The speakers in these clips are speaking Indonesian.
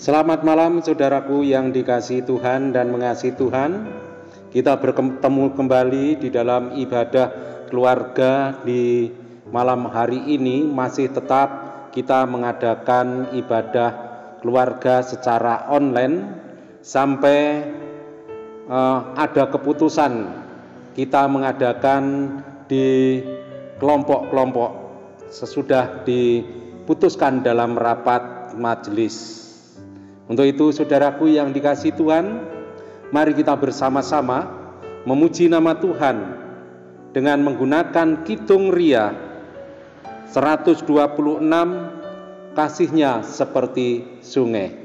Selamat malam saudaraku yang dikasihi Tuhan dan mengasihi Tuhan. Kita bertemu kembali di dalam ibadah keluarga di malam hari ini. Masih tetap kita mengadakan ibadah keluarga secara online sampai ada keputusan kita mengadakan di kelompok-kelompok sesudah diputuskan dalam rapat majelis. Untuk itu saudaraku yang dikasihi Tuhan, mari kita bersama-sama memuji nama Tuhan dengan menggunakan Kidung Ria 126, kasihnya seperti sungai.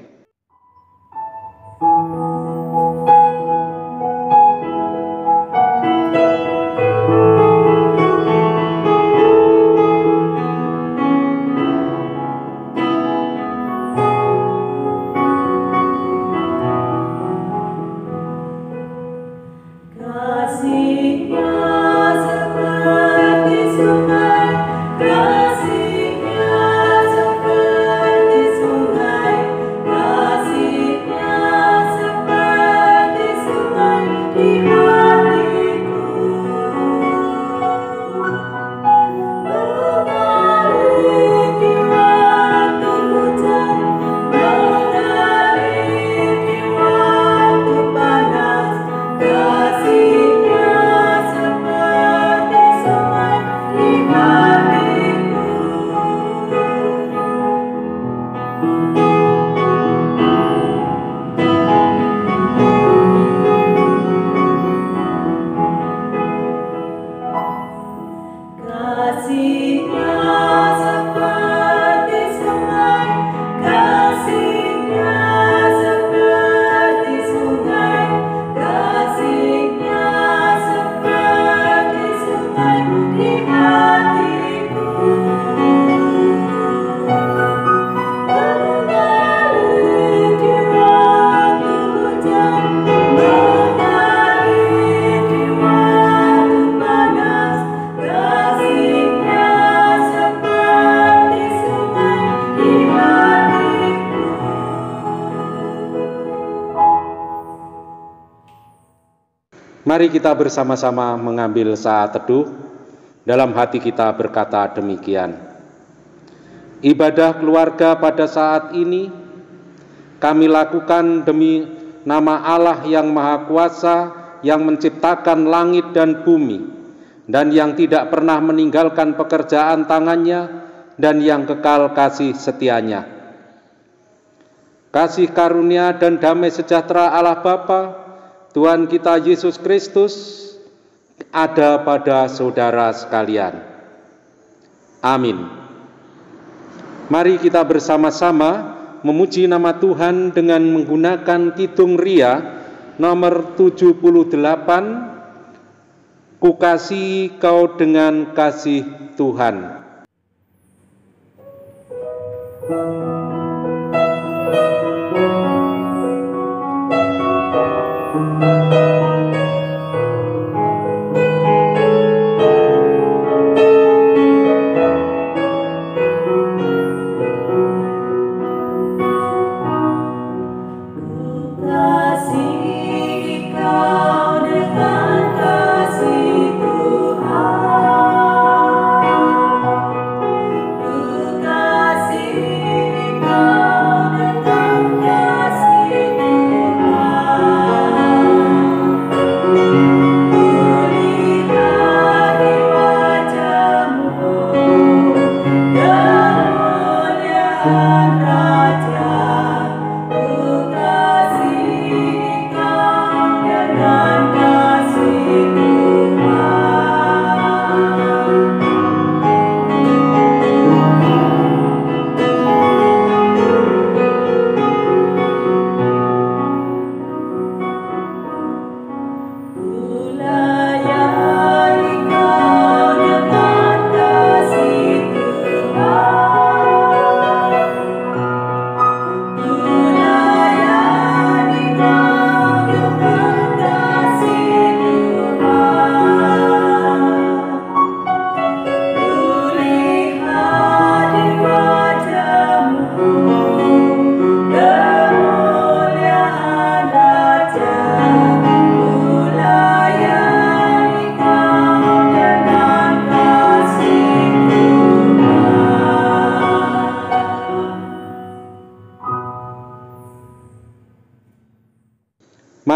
Mari kita bersama-sama mengambil saat teduh. Dalam hati kita berkata demikian: ibadah keluarga pada saat ini kami lakukan demi nama Allah yang Maha Kuasa, yang menciptakan langit dan bumi, dan yang tidak pernah meninggalkan pekerjaan tangannya, dan yang kekal kasih setianya. Kasih karunia dan damai sejahtera Allah Bapa, Tuhan kita Yesus Kristus ada pada saudara sekalian. Amin. Mari kita bersama-sama memuji nama Tuhan dengan menggunakan Kidung Ria nomor 78, Ku kasihi kau dengan kasih Tuhan. Ku kasih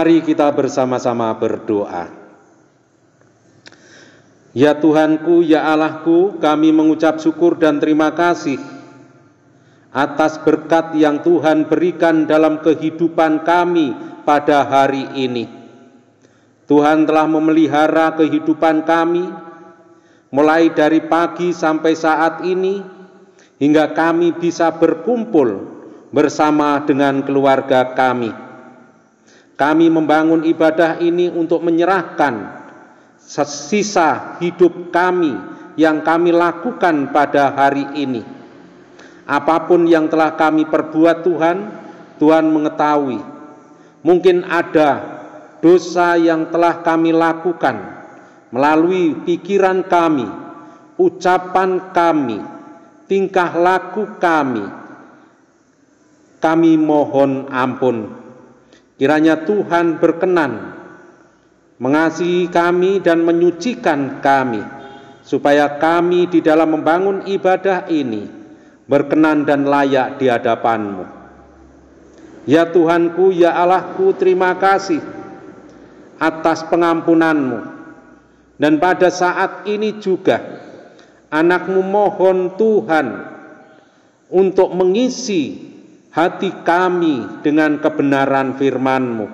Mari kita bersama-sama berdoa. Ya Tuhanku, ya Allahku, kami mengucap syukur dan terima kasih atas berkat yang Tuhan berikan dalam kehidupan kami pada hari ini. Tuhan telah memelihara kehidupan kami, mulai dari pagi sampai saat ini, hingga kami bisa berkumpul bersama dengan keluarga kami. Kami membangun ibadah ini untuk menyerahkan sisa hidup kami yang kami lakukan pada hari ini. Apapun yang telah kami perbuat Tuhan mengetahui. Mungkin ada dosa yang telah kami lakukan melalui pikiran kami, ucapan kami, tingkah laku kami. Kami mohon ampun. Kiranya Tuhan berkenan mengasihi kami dan menyucikan kami, supaya kami di dalam membangun ibadah ini berkenan dan layak di hadapan-Mu. Ya Tuhanku, ya Allahku, terima kasih atas pengampunan-Mu. Dan pada saat ini juga anak-Mu mohon Tuhan untuk mengisi hati kami dengan kebenaran firman-Mu.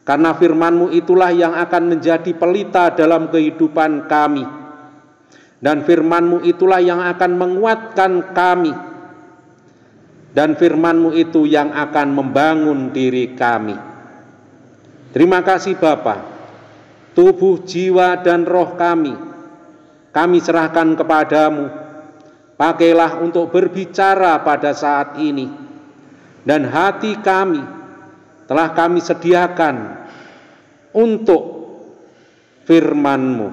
Karena firman-Mu itulah yang akan menjadi pelita dalam kehidupan kami. Dan firman-Mu itulah yang akan menguatkan kami. Dan firman-Mu itu yang akan membangun diri kami. Terima kasih Bapa. Tubuh, jiwa, dan roh kami serahkan kepadamu. Pakailah untuk berbicara pada saat ini. Dan hati kami telah kami sediakan untuk firman-Mu.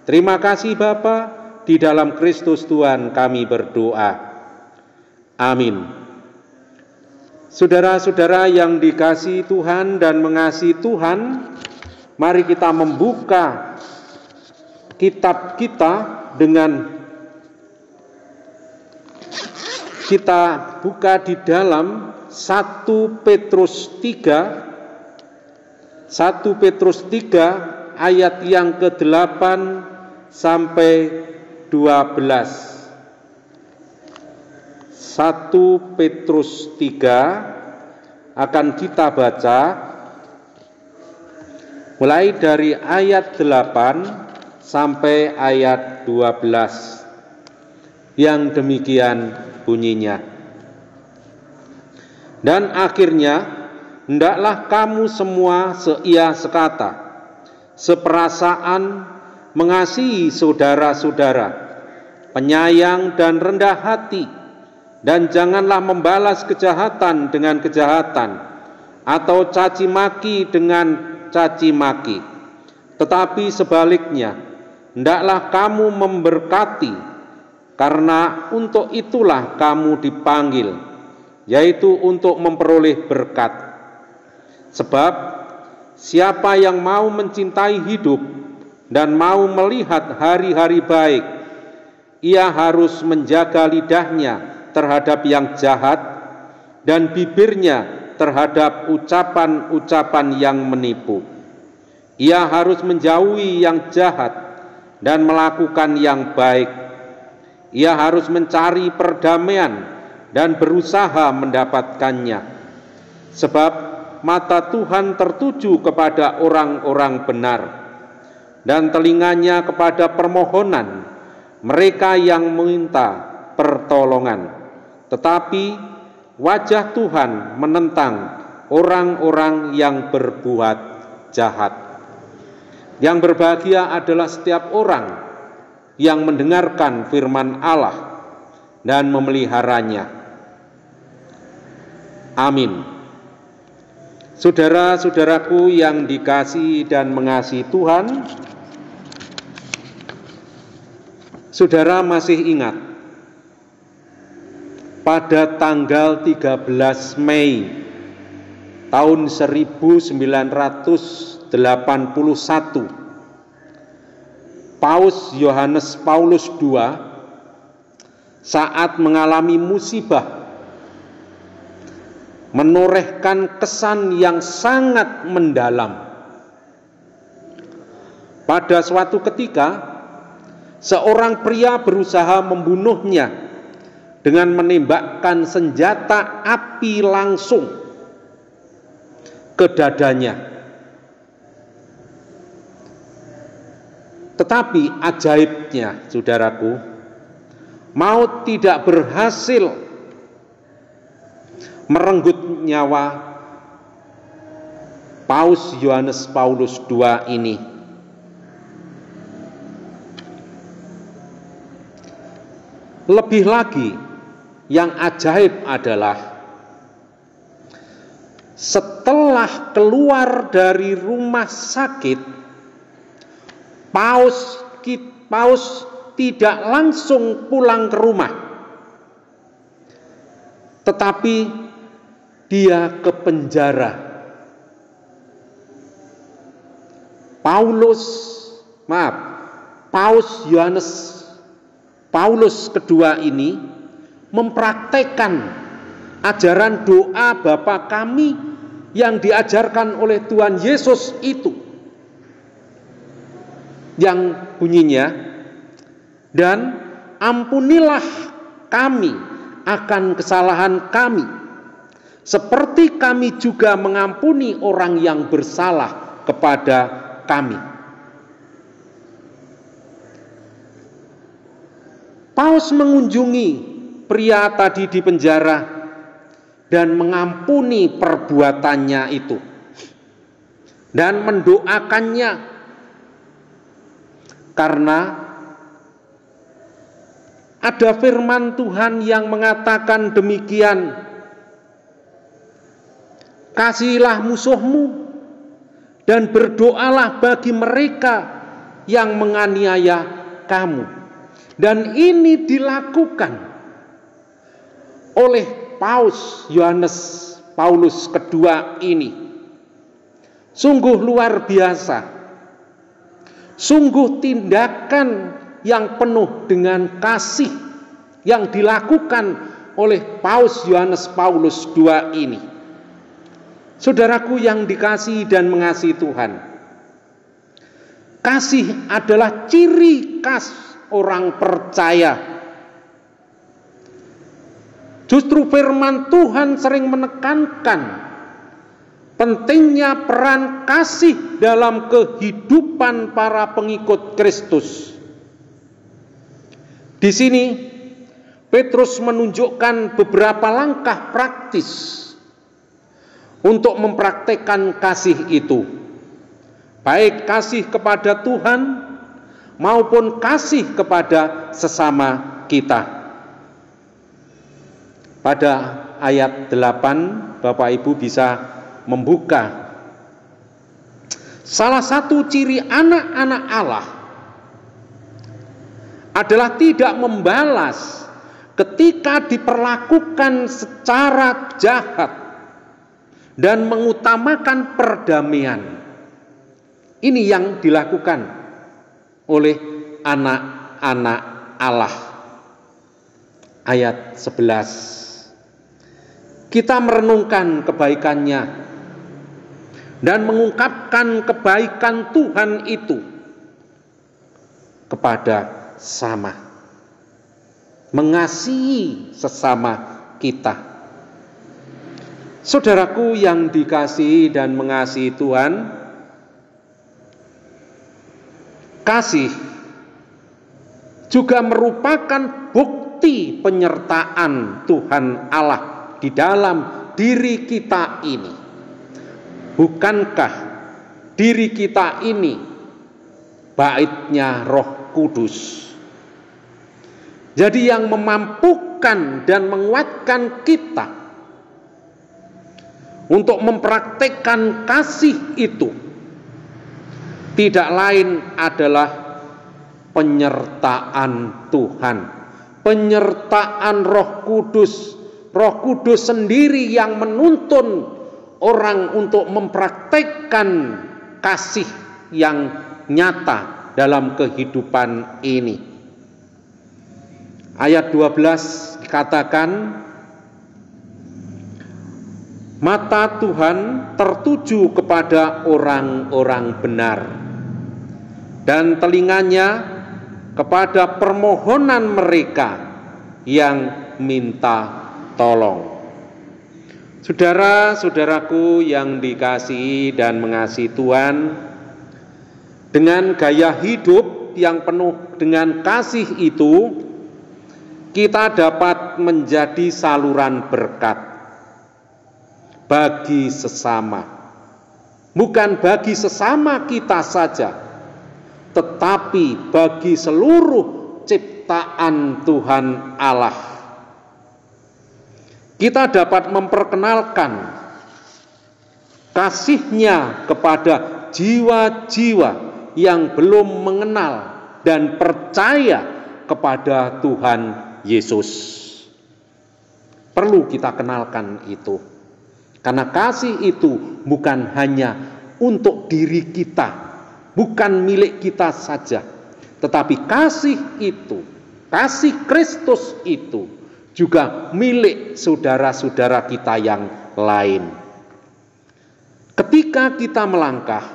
Terima kasih Bapa, di dalam Kristus Tuhan kami berdoa. Amin. Saudara-saudara yang dikasihi Tuhan dan mengasihi Tuhan, mari kita membuka kitab kita dengan kita buka di dalam 1 Petrus 3 ayat yang ke-8 sampai 12. 1 Petrus 3 akan kita baca mulai dari ayat 8 sampai ayat 12 yang demikian bunyinya. Dan akhirnya, hendaklah kamu semua seia sekata, seperasaan, mengasihi saudara-saudara, penyayang dan rendah hati, dan janganlah membalas kejahatan dengan kejahatan, atau caci maki dengan caci maki. Tetapi sebaliknya, hendaklah kamu memberkati, karena untuk itulah kamu dipanggil, yaitu untuk memperoleh berkat. Sebab siapa yang mau mencintai hidup dan mau melihat hari-hari baik, ia harus menjaga lidahnya terhadap yang jahat dan bibirnya terhadap ucapan-ucapan yang menipu. Ia harus menjauhi yang jahat dan melakukan yang baik. Ia harus mencari perdamaian dan berusaha mendapatkannya. Sebab mata Tuhan tertuju kepada orang-orang benar, dan telinganya kepada permohonan mereka yang meminta pertolongan. Tetapi wajah Tuhan menentang orang-orang yang berbuat jahat. Yang berbahagia adalah setiap orang yang mendengarkan firman Allah dan memeliharanya. Amin. Saudara-saudaraku yang dikasihi dan mengasihi Tuhan, saudara masih ingat pada tanggal 13 Mei tahun 1981, Paus Yohanes Paulus II saat mengalami musibah menorehkan kesan yang sangat mendalam. Pada suatu ketika, seorang pria berusaha membunuhnya dengan menembakkan senjata api langsung ke dadanya. Tetapi ajaibnya, saudaraku, maut tidak berhasil merenggut nyawa Paus Yohanes Paulus II ini. Lebih lagi, yang ajaib adalah setelah keluar dari rumah sakit, Paus tidak langsung pulang ke rumah, tetapi dia ke penjara. Paus Yohanes Paulus II ini mempraktekkan ajaran doa Bapa kami yang diajarkan oleh Tuhan Yesus itu, yang bunyinya, dan ampunilah kami akan kesalahan kami, seperti kami juga mengampuni orang yang bersalah kepada kami. Paus mengunjungi pria tadi di penjara dan mengampuni perbuatannya itu dan mendoakannya, karena ada firman Tuhan yang mengatakan demikian, kasihilah musuhmu dan berdoalah bagi mereka yang menganiaya kamu. Dan ini dilakukan oleh Paus Yohanes Paulus II ini. Sungguh luar biasa. Sungguh tindakan yang penuh dengan kasih yang dilakukan oleh Paus Yohanes Paulus II ini. Saudaraku yang dikasihi dan mengasihi Tuhan, kasih adalah ciri khas orang percaya. Justru firman Tuhan sering menekankan pentingnya peran kasih dalam kehidupan para pengikut Kristus. Di sini Petrus menunjukkan beberapa langkah praktis untuk mempraktekkan kasih itu, baik kasih kepada Tuhan maupun kasih kepada sesama kita. Pada ayat 8, Bapak Ibu bisa membuka. Salah satu ciri anak-anak Allah adalah tidak membalas ketika diperlakukan secara jahat dan mengutamakan perdamaian. Ini yang dilakukan oleh anak-anak Allah. Ayat 11. Kita merenungkan kebaikannya dan mengungkapkan kebaikan Tuhan itu kepada sama, mengasihi sesama kita. Saudaraku yang dikasihi dan mengasihi Tuhan, kasih juga merupakan bukti penyertaan Tuhan Allah di dalam diri kita ini. Bukankah diri kita ini baitnya Roh Kudus? Jadi yang memampukan dan menguatkan kita untuk mempraktekkan kasih itu tidak lain adalah penyertaan Tuhan, penyertaan Roh Kudus. Roh Kudus sendiri yang menuntun orang untuk mempraktekkan kasih yang nyata dalam kehidupan ini. Ayat 12 dikatakan, Mata Tuhan tertuju kepada orang-orang benar, dan telinganya kepada permohonan mereka yang minta tolong. Saudara-saudaraku yang dikasihi dan mengasihi Tuhan, dengan gaya hidup yang penuh dengan kasih itu, kita dapat menjadi saluran berkat bagi sesama. Bukan bagi sesama kita saja, tetapi bagi seluruh ciptaan Tuhan Allah. Kita dapat memperkenalkan kasih-Nya kepada jiwa-jiwa yang belum mengenal dan percaya kepada Tuhan Yesus. Perlu kita kenalkan itu. Karena kasih itu bukan hanya untuk diri kita, bukan milik kita saja, tetapi kasih itu, kasih Kristus itu juga milik saudara-saudara kita yang lain. Ketika kita melangkah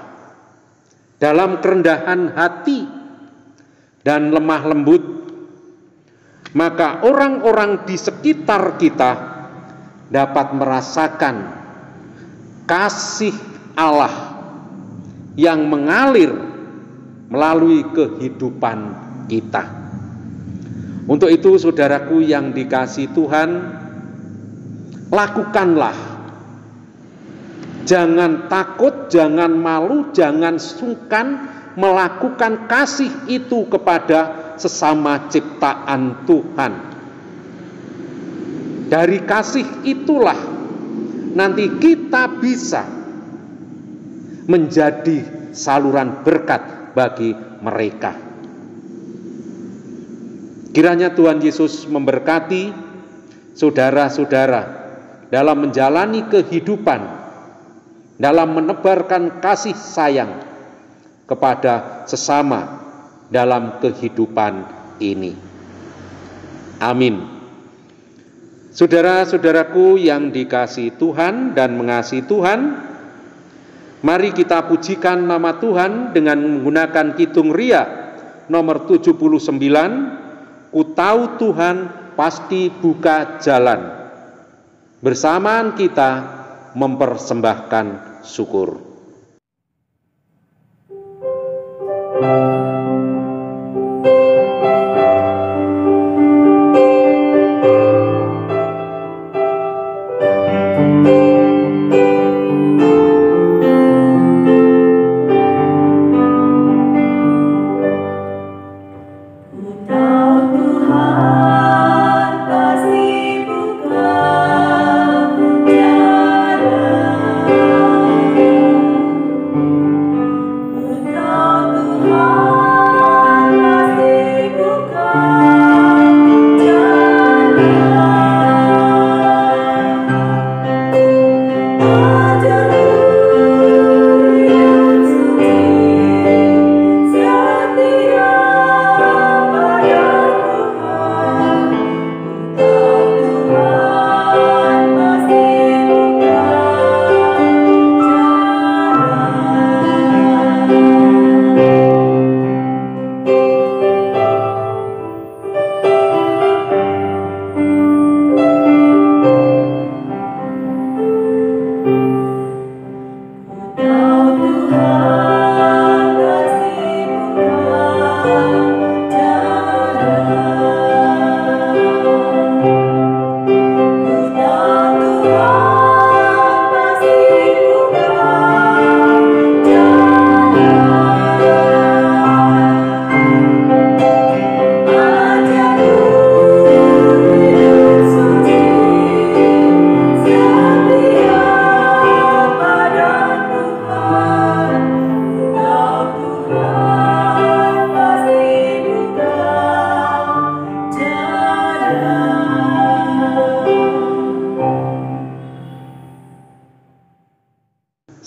dalam kerendahan hati dan lemah lembut, maka orang-orang di sekitar kita dapat merasakan kasih Allah yang mengalir melalui kehidupan kita. Untuk itu, saudaraku yang dikasihi Tuhan, lakukanlah. Jangan takut, jangan malu, jangan sungkan melakukan kasih itu kepada sesama ciptaan Tuhan. Dari kasih itulah nanti kita bisa menjadi saluran berkat bagi mereka. Kiranya Tuhan Yesus memberkati saudara-saudara dalam menjalani kehidupan, dalam menebarkan kasih sayang kepada sesama dalam kehidupan ini. Amin. Saudara-saudaraku yang dikasihi Tuhan dan mengasihi Tuhan, mari kita pujikan nama Tuhan dengan menggunakan Kidung Ria nomor 79, Ku tahu Tuhan pasti buka jalan. Bersamaan kita mempersembahkan syukur.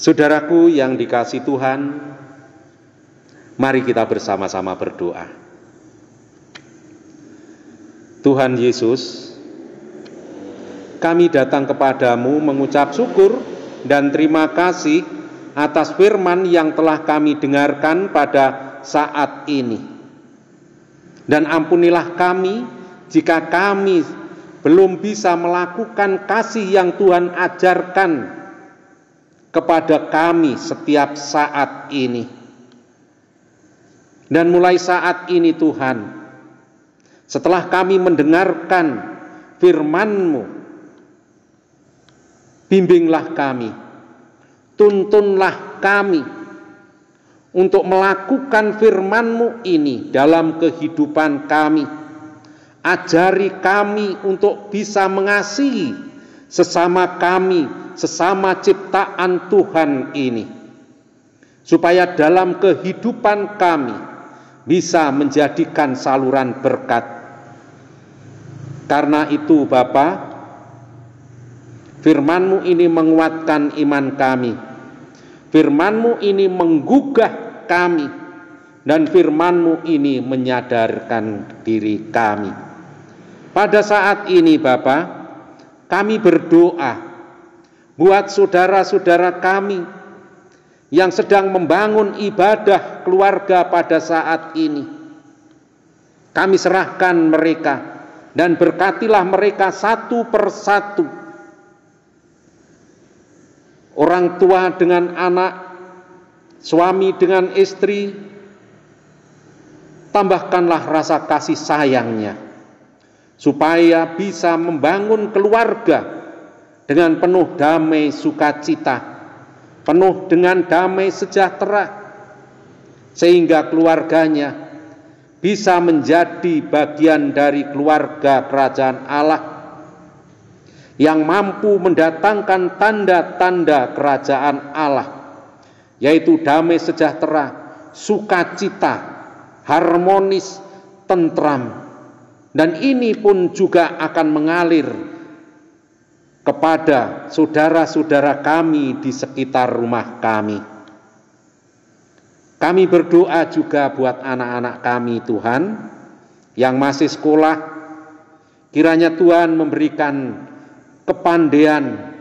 Saudaraku yang dikasihi Tuhan, mari kita bersama-sama berdoa. Tuhan Yesus, kami datang kepadamu mengucap syukur dan terima kasih atas firman yang telah kami dengarkan pada saat ini. Dan ampunilah kami jika kami belum bisa melakukan kasih yang Tuhan ajarkan kepada kami setiap saat ini. Dan mulai saat ini Tuhan, setelah kami mendengarkan firman-Mu, bimbinglah kami, tuntunlah kami untuk melakukan firman-Mu ini dalam kehidupan kami. Ajari kami untuk bisa mengasihi sesama kami, sesama ciptaan Tuhan ini, supaya dalam kehidupan kami bisa menjadikan saluran berkat. Karena itu Bapa, firman-Mu ini menguatkan iman kami, firman-Mu ini menggugah kami, dan firman-Mu ini menyadarkan diri kami. Pada saat ini Bapa, kami berdoa buat saudara-saudara kami yang sedang membangun ibadah keluarga pada saat ini. Kami serahkan mereka dan berkatilah mereka satu persatu. Orang tua dengan anak, suami dengan istri, tambahkanlah rasa kasih sayangnya, supaya bisa membangun keluarga dengan penuh damai sukacita, penuh dengan damai sejahtera, sehingga keluarganya bisa menjadi bagian dari keluarga kerajaan Allah yang mampu mendatangkan tanda-tanda kerajaan Allah, yaitu damai sejahtera, sukacita, harmonis, tentram. Dan ini pun juga akan mengalir kepada saudara-saudara kami di sekitar rumah kami. Kami berdoa juga buat anak-anak kami Tuhan yang masih sekolah. Kiranya Tuhan memberikan kepandaian,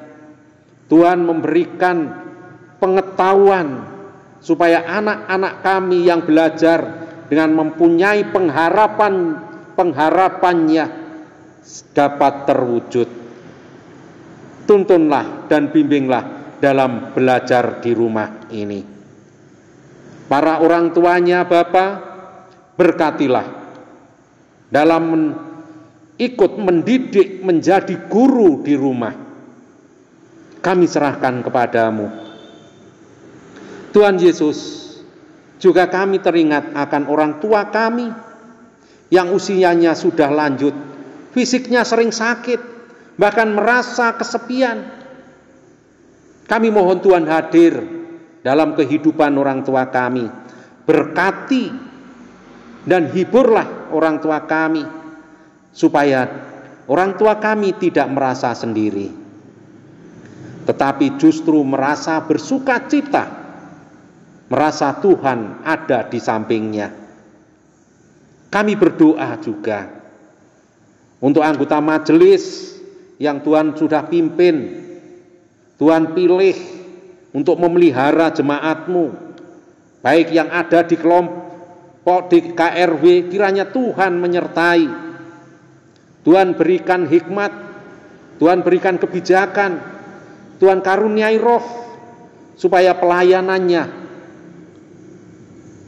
Tuhan memberikan pengetahuan, supaya anak-anak kami yang belajar dengan mempunyai pengharapannya dapat terwujud. Tuntunlah dan bimbinglah dalam belajar di rumah ini. Para orang tuanya Bapa, berkatilah dalam ikut mendidik menjadi guru di rumah. Kami serahkan kepadamu. Tuhan Yesus, juga kami teringat akan orang tua kami yang usianya sudah lanjut, fisiknya sering sakit, bahkan merasa kesepian. Kami mohon Tuhan hadir dalam kehidupan orang tua kami. Berkati dan hiburlah orang tua kami, supaya orang tua kami tidak merasa sendiri, tetapi justru merasa bersukacita, merasa Tuhan ada di sampingnya. Kami berdoa juga untuk anggota majelis yang Tuhan sudah pimpin, Tuhan pilih untuk memelihara jemaat-Mu, baik yang ada di kelompok di KRW, kiranya Tuhan menyertai. Tuhan berikan hikmat, Tuhan berikan kebijakan, Tuhan karuniai roh, supaya pelayanannya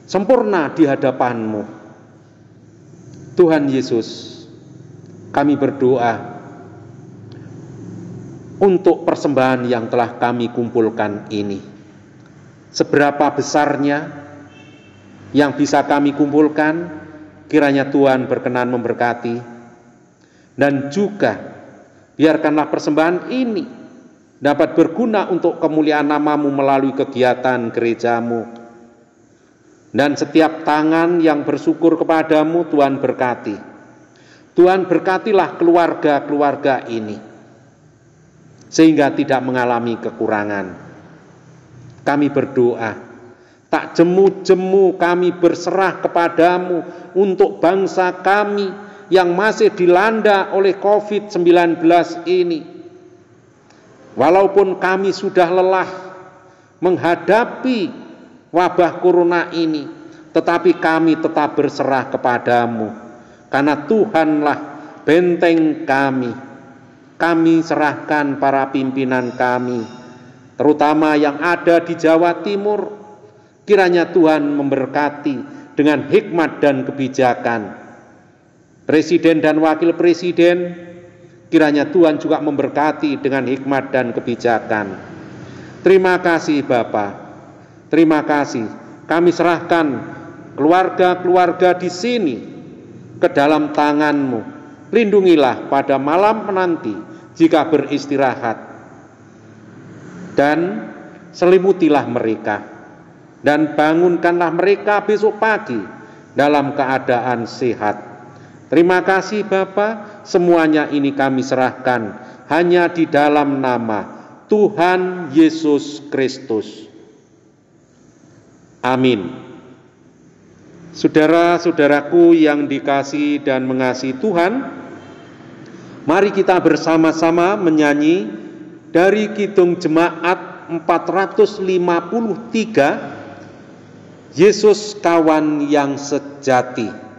sempurna di hadapan-Mu. Tuhan Yesus, kami berdoa untuk persembahan yang telah kami kumpulkan ini. Seberapa besarnya yang bisa kami kumpulkan, kiranya Tuhan berkenan memberkati. Dan juga biarkanlah persembahan ini dapat berguna untuk kemuliaan nama-Mu melalui kegiatan gereja-Mu. Dan setiap tangan yang bersyukur kepadamu Tuhan berkati. Tuhan berkatilah keluarga-keluarga ini, sehingga tidak mengalami kekurangan. Kami berdoa, tak jemu-jemu kami berserah kepadamu untuk bangsa kami yang masih dilanda oleh COVID-19 ini. Walaupun kami sudah lelah menghadapi wabah corona ini, tetapi kami tetap berserah kepadamu, karena Tuhanlah benteng kami. Kami serahkan para pimpinan kami, terutama yang ada di Jawa Timur. Kiranya Tuhan memberkati dengan hikmat dan kebijakan Presiden dan Wakil Presiden. Kiranya Tuhan juga memberkati dengan hikmat dan kebijakan. Terima kasih Bapa, terima kasih. Kami serahkan keluarga-keluarga di sini ke dalam tangan-Mu. Lindungilah pada malam menanti jika beristirahat, dan selimutilah mereka, dan bangunkanlah mereka besok pagi dalam keadaan sehat. Terima kasih Bapa, semuanya ini kami serahkan hanya di dalam nama Tuhan Yesus Kristus. Amin. Saudara-saudaraku yang dikasihi dan mengasihi Tuhan, mari kita bersama-sama menyanyi dari Kidung Jemaat 453, Yesus Kawan yang Sejati.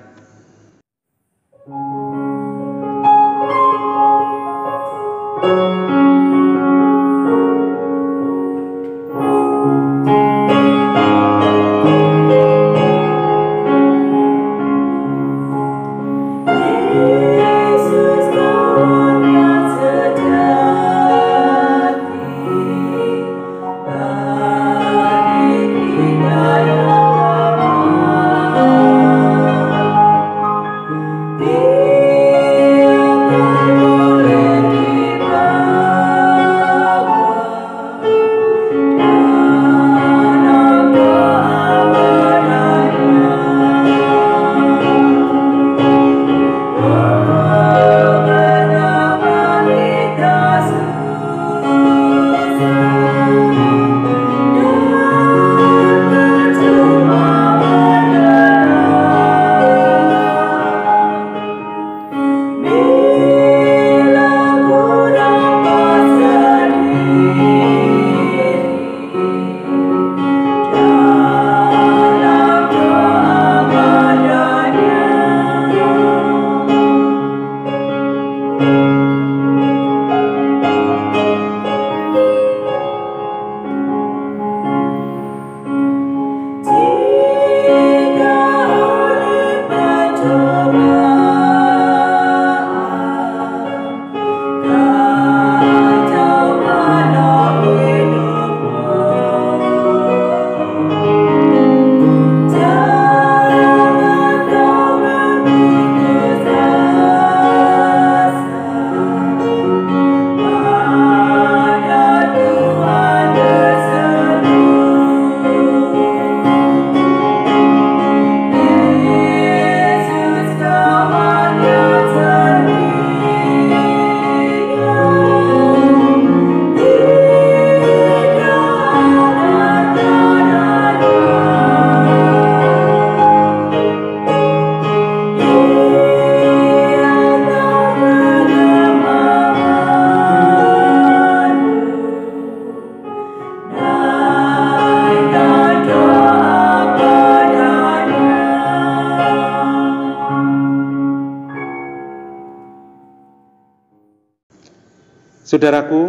Saudaraku,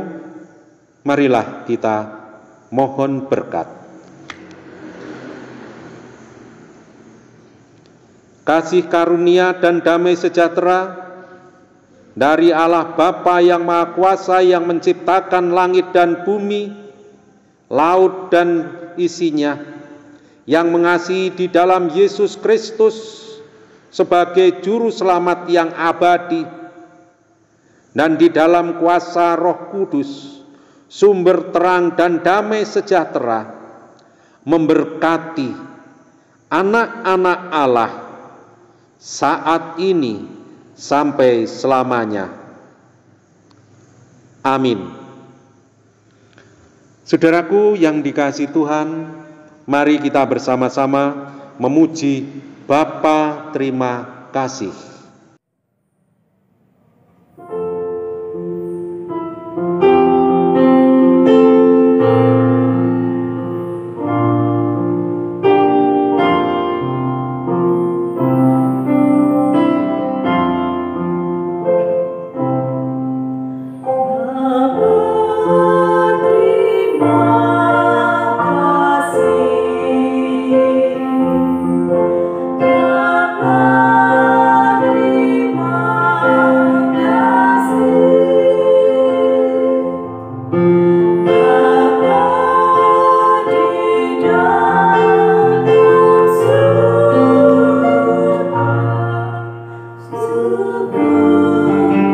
marilah kita mohon berkat. Kasih karunia dan damai sejahtera dari Allah Bapa yang Maha Kuasa yang menciptakan langit dan bumi, laut dan isinya, yang mengasihi di dalam Yesus Kristus sebagai juru selamat yang abadi, dan di dalam kuasa Roh Kudus, sumber terang dan damai sejahtera, memberkati anak-anak Allah saat ini sampai selamanya. Amin. Saudaraku yang dikasihi Tuhan, mari kita bersama-sama memuji Bapa terima kasih. syukur